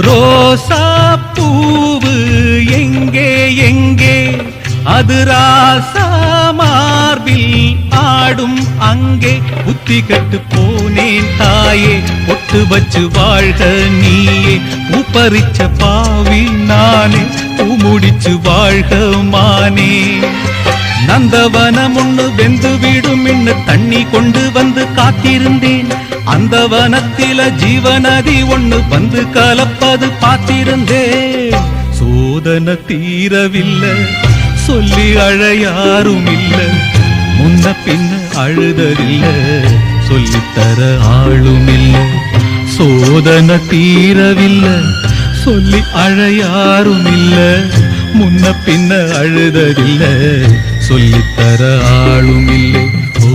ரோசா பூவு எங்கே எங்கே அது ராசா மார்பில் ஆடும் அங்கே புத்தி கட்டு போனேன் தாயே பொட்டு வச்சு வாழ்க நீயே பூப்பறிச்ச பாவி நானே பூமுடிச்சு வாழ்க மானே நந்தவனம் ஒண்ணு வெந்து விடும் என்று தண்ணி கொண்டு வந்து காத்திருந்தேன் அந்த வனத்தில ஜீவநதி ஒண்ணு வந்து கலப்பது பார்த்திருந்தேன் சோதனை தீரவில்லை சொல்லி அழ யாரும் இல்ல முன்ன பின்ன அழுதறில்ல சொல்லித்தர ஆளும் இல்ல சோதனை தீரவில்லை சொல்லி அழ யாரும் இல்ல முன்ன பின்ன அழுதறில்ல சொல்லித்தர ஆளும் இல்லை ஓ